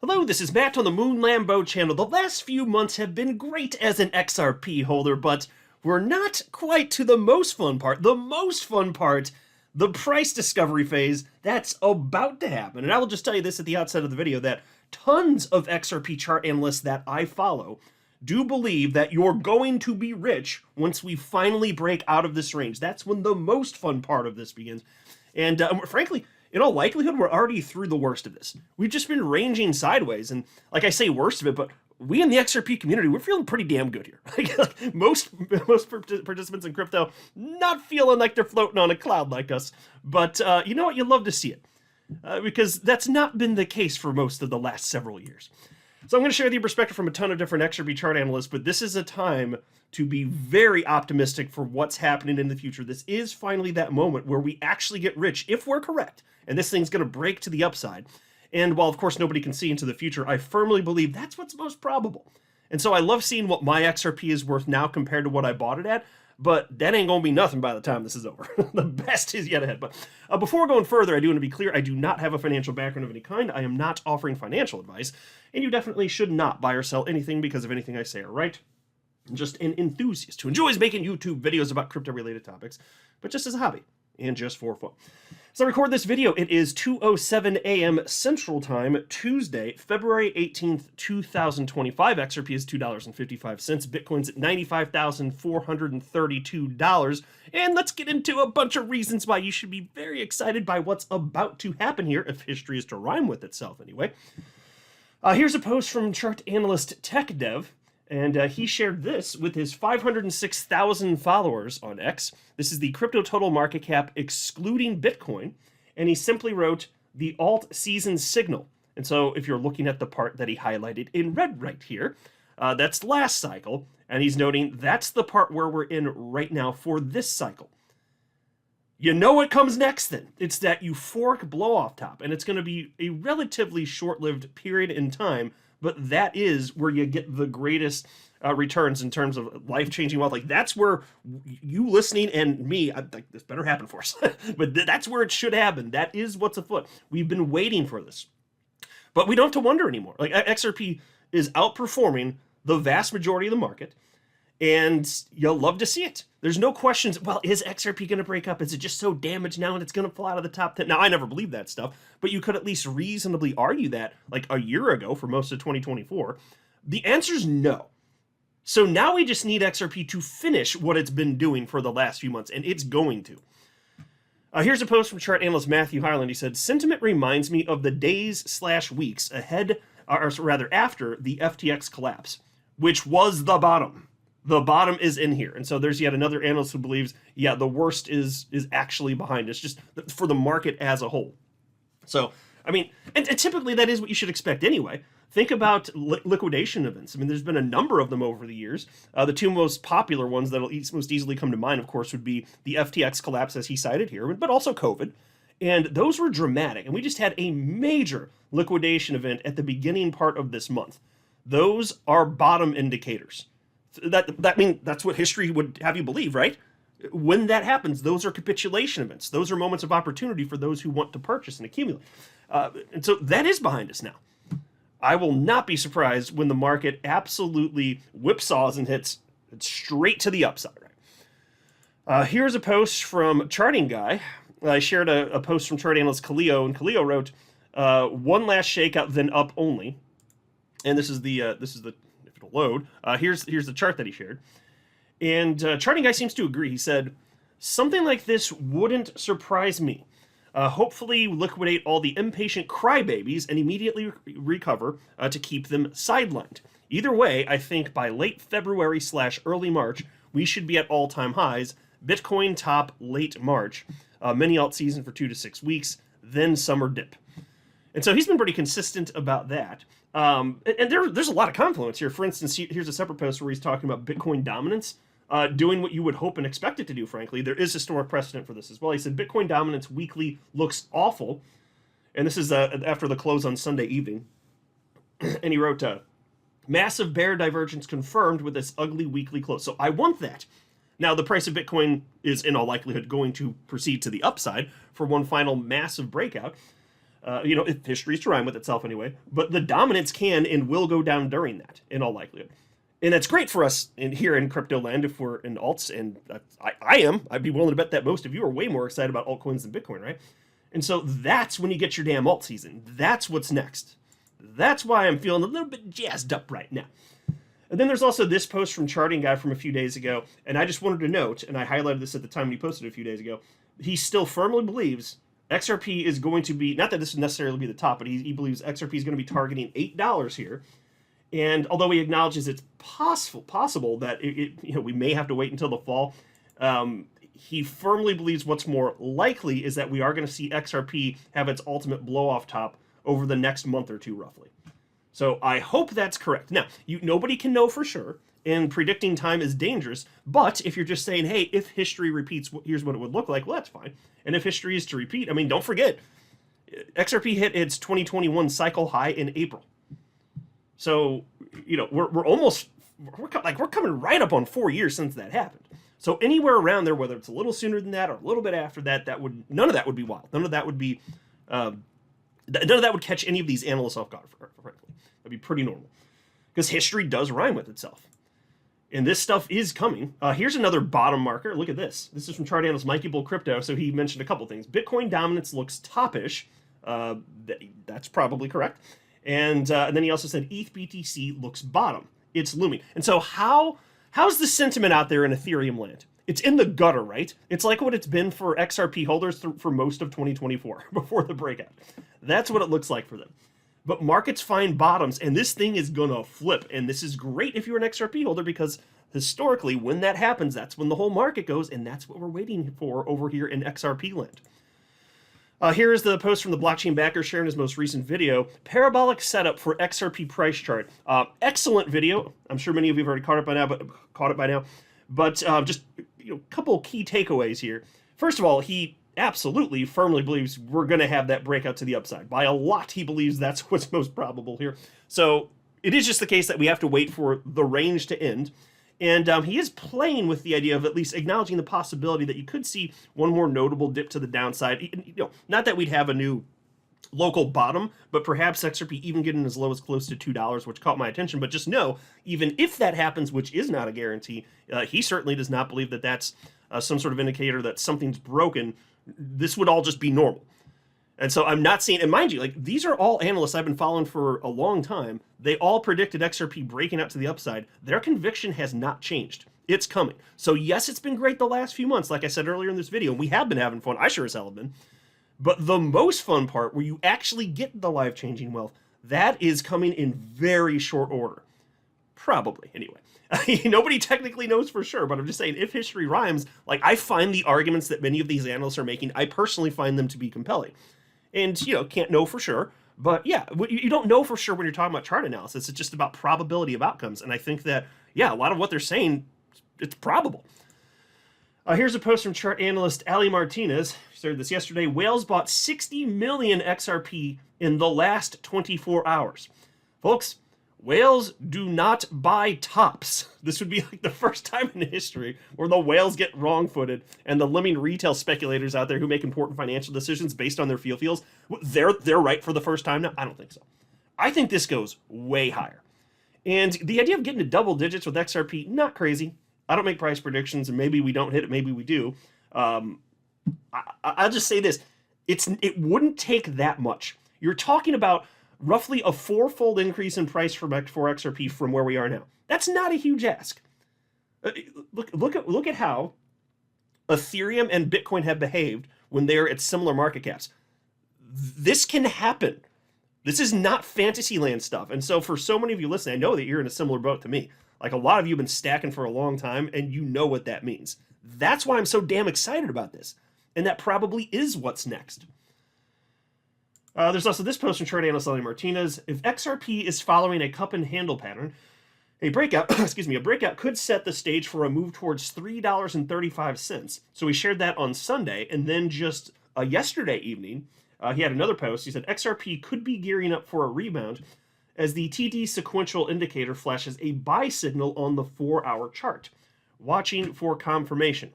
Hello, this is Matt on the Moon Lambo channel. The last few months have been great as an XRP holder, but we're not quite to the most fun part. The most fun part, the price discovery phase, that's about to happen. And I will just tell you this at the outset of the video, that tons of XRP chart analysts that I follow do believe that you're going to be rich once we finally break out of this range. That's when the most fun part of this begins. And frankly, in all likelihood, we're already through the worst of this. We've just been ranging sideways, and like I say, worst of it, but we in the XRP community, we're feeling pretty damn good here. Like most participants in crypto not feeling like they're floating on a cloud like us, but you know what? You love to see it, because that's not been the case for most of the last several years. So I'm going to share the perspective from a ton of different XRP chart analysts, but this is a time to be very optimistic for what's happening in the future. This is finally that moment where we actually get rich, if we're correct, and this thing's going to break to the upside. And while, of course, nobody can see into the future, I firmly believe that's what's most probable. And so I love seeing what my XRP is worth now compared to what I bought it at, but that ain't going to be nothing by the time this is over. The best is yet ahead. But before going further, I do want to be clear, I do not have a financial background of any kind. I am not offering financial advice, and you definitely should not buy or sell anything because of anything I say or write. I'm just an enthusiast who enjoys making YouTube videos about crypto-related topics, but just as a hobby and just for fun. So I record this video, it is 2:07 a.m. Central Time, Tuesday, February 18th, 2025. XRP is $2.55. Bitcoin's at $95,432. And let's get into a bunch of reasons why you should be very excited by what's about to happen here, if history is to rhyme with itself anyway. Here's a post from chart analyst TechDev. And he shared this with his 506,000 followers on X. This is the crypto total market cap excluding Bitcoin. And he simply wrote the alt season signal. And so if you're looking at the part that he highlighted in red right here, that's last cycle. And he's noting that's the part where we're in right now for this cycle. You know what comes next then? It's that euphoric blow off top. And it's going to be a relatively short-lived period in time, but that is where you get the greatest returns in terms of life-changing wealth. Like, that's where you listening and me, this better happen for us. But that's where it should happen. That is what's afoot. We've been waiting for this. But we don't have to wonder anymore. Like, XRP is outperforming the vast majority of the market, and you'll love to see it. There's no questions, well, is XRP going to break up? Is it just so damaged now and it's going to fall out of the top 10? Now, I never believed that stuff, but you could at least reasonably argue that like a year ago for most of 2024. The answer is no. So now we just need XRP to finish what it's been doing for the last few months, and it's going to. Here's a post from chart analyst Matthew Highland. He said, sentiment reminds me of the days/weeks ahead, or rather after the FTX collapse, which was the bottom. The bottom is in here. And so there's yet another analyst who believes, yeah, the worst is actually behind us, just for the market as a whole. So, I mean, and typically that is what you should expect anyway. Think about liquidation events. I mean, there's been a number of them over the years. The two most popular ones that'll most easily come to mind, of course, would be the FTX collapse, as he cited here, but also COVID. And those were dramatic. And we just had a major liquidation event at the beginning part of this month. Those are bottom indicators. That's what history would have you believe, right? When that happens, those are capitulation events. Those are moments of opportunity for those who want to purchase and accumulate. And so that is behind us now. I will not be surprised when the market absolutely whipsaws and hits straight to the upside. Right? Here's a post from Charting Guy. I shared a post from chart analyst Kaleo, and Kaleo wrote, "One last shakeout, then up only." And this is the load. Here's the chart that he shared. And Charting Guy seems to agree. He said, something like this wouldn't surprise me. Hopefully liquidate all the impatient crybabies and immediately recover to keep them sidelined. Either way, I think by late February/early March, we should be at all-time highs. Bitcoin top late March. Mini alt season for 2 to 6 weeks, then summer dip. And so he's been pretty consistent about that. And there's a lot of confluence here. For instance, here's a separate post where he's talking about Bitcoin dominance, doing what you would hope and expect it to do, frankly. There is historic precedent for this as well. He said, Bitcoin dominance weekly looks awful. And this is after the close on Sunday evening. And he wrote, massive bear divergence confirmed with this ugly weekly close. So I want that. Now, the price of Bitcoin is in all likelihood going to proceed to the upside for one final massive breakout. if history is to rhyme with itself anyway. But the dominance can and will go down during that, in all likelihood. And that's great for us here in crypto land if we're in alts, and I am. I'd be willing to bet that most of you are way more excited about altcoins than Bitcoin, right? And so that's when you get your damn alt season. That's what's next. That's why I'm feeling a little bit jazzed up right now. And then there's also this post from Charting Guy from a few days ago, and I just wanted to note, and I highlighted this at the time when he posted it a few days ago, he still firmly believes XRP is going to be, not that this would necessarily be the top, but he believes XRP is going to be targeting $8 here. And although he acknowledges it's possible that we may have to wait until the fall, he firmly believes what's more likely is that we are going to see XRP have its ultimate blow-off top over the next month or two, roughly. So I hope that's correct. Now, nobody can know for sure, and predicting time is dangerous, but if you're just saying, hey, if history repeats, here's what it would look like, well, that's fine. And if history is to repeat, I mean, don't forget, XRP hit its 2021 cycle high in April. So, we're coming right up on 4 years since that happened. So anywhere around there, whether it's a little sooner than that or a little bit after that, none of that would be wild. None of that would be, none of that would catch any of these analysts off guard, frankly. That'd be pretty normal. Because history does rhyme with itself. And this stuff is coming. Here's another bottom marker. Look at this. This is from chart analyst Mikey Bull Crypto. So he mentioned a couple things. Bitcoin dominance looks toppish. That's probably correct. And then he also said ETH BTC looks bottom. It's looming. And so how's the sentiment out there in Ethereum land? It's in the gutter, right? It's like what it's been for XRP holders for most of 2024 before the breakout. That's what it looks like for them. But markets find bottoms, and this thing is going to flip. And this is great if you're an XRP holder because historically, when that happens, that's when the whole market goes, and that's what we're waiting for over here in XRP land. Here is the post from the blockchain backer sharing his most recent video. Parabolic setup for XRP price chart. Excellent video. I'm sure many of you have already caught it by now. But just a couple key takeaways here. First of all, he absolutely firmly believes we're going to have that breakout to the upside. By a lot, he believes that's what's most probable here. So it is just the case that we have to wait for the range to end. And he is playing with the idea of at least acknowledging the possibility that you could see one more notable dip to the downside. Not that we'd have a new local bottom, but perhaps XRP even getting as low as close to $2, which caught my attention. But just know, even if that happens, which is not a guarantee, he certainly does not believe that that's some sort of indicator that something's broken. This would all just be normal. And so I'm not seeing, and mind you, these are all analysts I've been following for a long time. They all predicted XRP breaking out to the upside. Their conviction has not changed. It's coming. So yes, it's been great the last few months, like I said earlier in this video, and we have been having fun. I sure as hell have been. But the most fun part, where you actually get the life-changing wealth, that is coming in very short order. Probably, anyway. Nobody technically knows for sure, but I'm just saying, if history rhymes, I find the arguments that many of these analysts are making, I personally find them to be compelling. And, can't know for sure. But yeah, you don't know for sure when you're talking about chart analysis. It's just about probability of outcomes. And I think that, a lot of what they're saying, it's probable. Here's a post from chart analyst Ali Martinez. She started this yesterday. Whales bought 60 million XRP in the last 24 hours. Folks, whales do not buy tops. This would be the first time in history where the whales get wrong-footed and the lemming retail speculators out there who make important financial decisions based on their feels, they're right for the first time now? I don't think so. I think this goes way higher. And the idea of getting to double digits with XRP, not crazy. I don't make price predictions, and maybe we don't hit it, maybe we do. I'll just say this. It wouldn't take that much. You're talking about roughly a fourfold increase in price for XRP from where we are now. That's not a huge ask. Look at how Ethereum and Bitcoin have behaved when they're at similar market caps. This can happen. This is not fantasy land stuff. And so for so many of you listening, I know that you're in a similar boat to me. A lot of you have been stacking for a long time, and you know what that means. That's why I'm so damn excited about this. And that probably is what's next. There's also this post from chart analyst Ali Martinez. If XRP is following a cup and handle pattern, a breakout, a breakout could set the stage for a move towards $3.35. So we shared that on Sunday, and then just yesterday evening, he had another post. He said XRP could be gearing up for a rebound as the TD sequential indicator flashes a buy signal on the 4-hour chart. Watching for confirmation.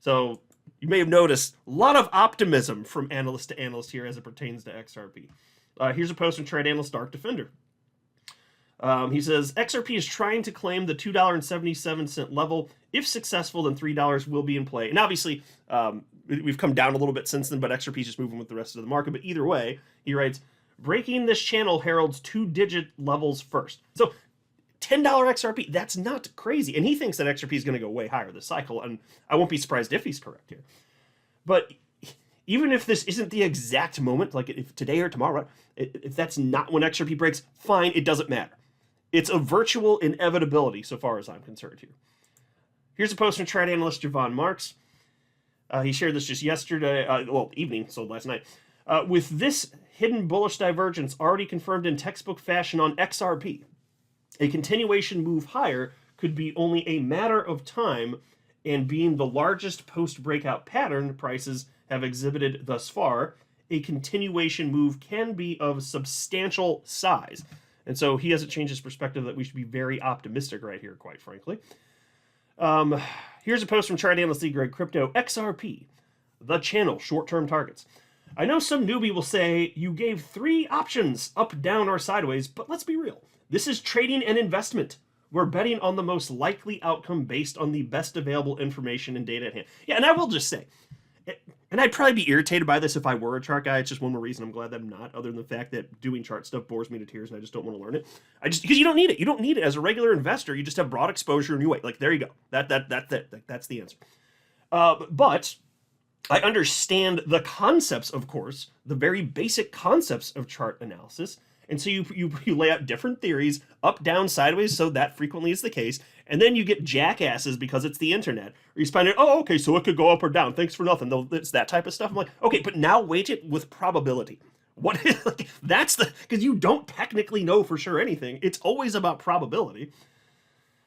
So, You may have noticed a lot of optimism from analyst to analyst here as it pertains to XRP. Here's a post from trade analyst Dark Defender. He says, XRP is trying to claim the $2.77 level. If successful, then $3 will be in play. And obviously, we've come down a little bit since then, but XRP is just moving with the rest of the market. But either way, he writes, breaking this channel heralds 2-digit levels first. So $10 XRP, that's not crazy. And he thinks that XRP is going to go way higher this cycle, and I won't be surprised if he's correct here. But even if this isn't the exact moment, like if today or tomorrow, if that's not when XRP breaks, fine, it doesn't matter. It's a virtual inevitability so far as I'm concerned here. Here's a post from trade analyst Javon Marks. He shared this just yesterday, evening, so last night. With this hidden bullish divergence already confirmed in textbook fashion on XRP, a continuation move higher could be only a matter of time, and being the largest post-breakout pattern prices have exhibited thus far, a continuation move can be of substantial size. And so he hasn't changed his perspective that we should be very optimistic right here, quite frankly. Here's a post from chart analyst Greg Crypto. XRP, the channel, short-term targets. I know some newbie will say you gave 3 options, up, down, or sideways, but let's be real. This is trading and investment. We're betting on the most likely outcome based on the best available information and data at hand. Yeah, and I will just say, and I'd probably be irritated by this if I were a chart guy. It's just one more reason I'm glad that I'm not, other than the fact that doing chart stuff bores me to tears and I just don't want to learn it. Because you don't need it. You don't need it as a regular investor. You just have broad exposure and you wait. Like, there you go. That's it. That's the answer. But I understand the concepts, of course, the very basic concepts of chart analysis. And so you lay out different theories, up, down, sideways, so that frequently is the case. And then you get jackasses because it's the internet. Or you find out, oh, okay, so it could go up or down. Thanks for nothing. It's that type of stuff. I'm like, okay, but now weight it with probability. What is, like, that's the, because you don't technically know for sure anything. It's always about probability.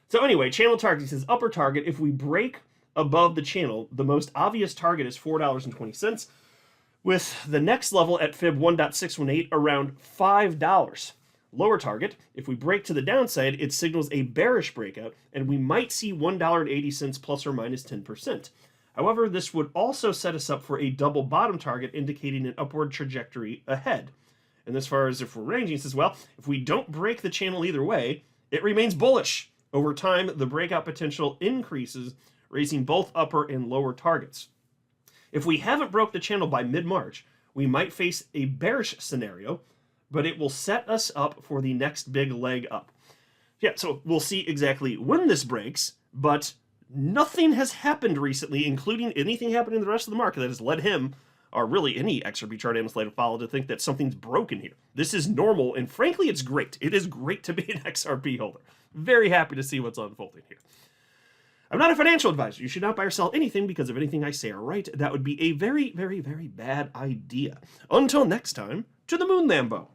So anyway, channel target, he says upper target. If we break above the channel, the most obvious target is $4.20. With the next level at fib 1.618 around $5. Lower target, if we break to the downside, it signals a bearish breakout, and we might see $1.80 plus or minus 10%. However, this would also set us up for a double bottom target, indicating an upward trajectory ahead. And as far as if we're ranging, it says, well, if we don't break the channel either way, it remains bullish. Over time, the breakout potential increases, raising both upper and lower targets. If we haven't broke the channel by mid-March, we might face a bearish scenario, but it will set us up for the next big leg up. Yeah, so we'll see exactly when this breaks, but nothing has happened recently, including anything happening in the rest of the market, that has led him, or really any XRP chart analyst later follow, to think that something's broken here. This is normal, and frankly, it's great. It is great to be an XRP holder. Very happy to see what's unfolding here. I'm not a financial advisor. You should not buy or sell anything because if anything I say are right, that would be a very, very, very bad idea. Until next time, to the moon, Lambo.